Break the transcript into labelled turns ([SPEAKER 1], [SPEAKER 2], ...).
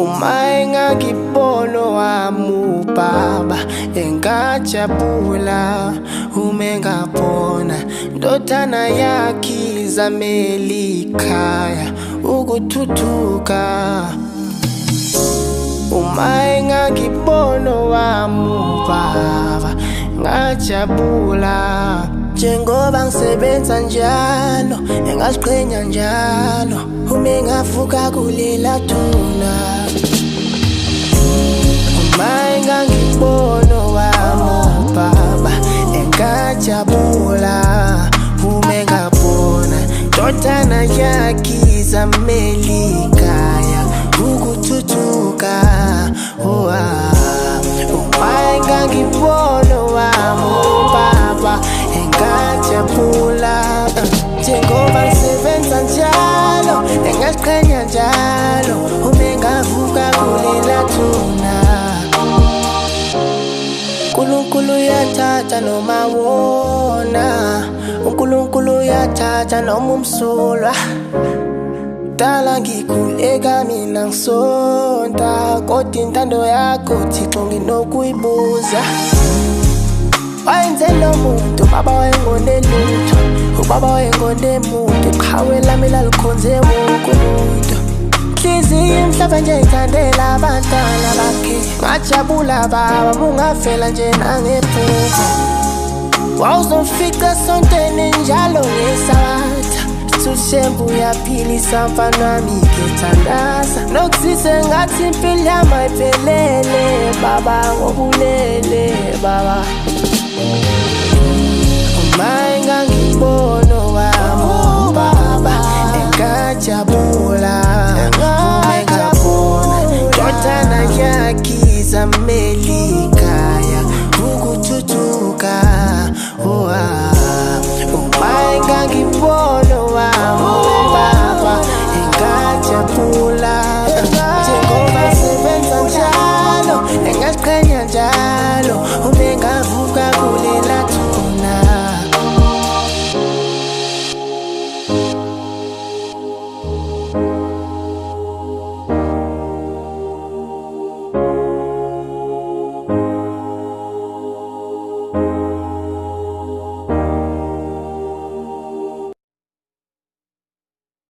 [SPEAKER 1] Uma engangibono wami ubaba engajabula uma engabona ndodana yakhe izamela ikhaya ukuthuthuka. Uma engangibono wami ubaba ngajabula njengoba ngisebenza njalo engaziqhenya njalo uma engavuka kulela thuna. Uma engangibono wami ubaba engajabula uma engabona ndodana yakhe izamela ikhaya ukuthuthuka. Uma engangibono wami ubaba engajabula njengoba ngisebenza njalo engaziqhenya njalo uma engavuka kulela thuna. uNkulunkulu uyathatha noma wona, uNkulunkulu uyathatha noma umsulwa. Dala ngikhuleka mina ngisonta kodwa intando yakho Thixo nginokuyibuza. Wayenze lo muntu baba wayengonde lutho, ubaba wayengonde muntu, iqhawe lami lalikhonze wonke umuntu. Inhliziyo emhlophe nje ithandela abantwana bakhe, ngajabula baba ungafela nje nangephupho. Wawuzofica esontweni njalo ngeSabatha, Sushembu uyaphilisa mfana wami ngithandaza. Nokuzise ngathi impilo yami ayiphelele baba ngobulele baba. Uma engangibono wami ubaba engajabula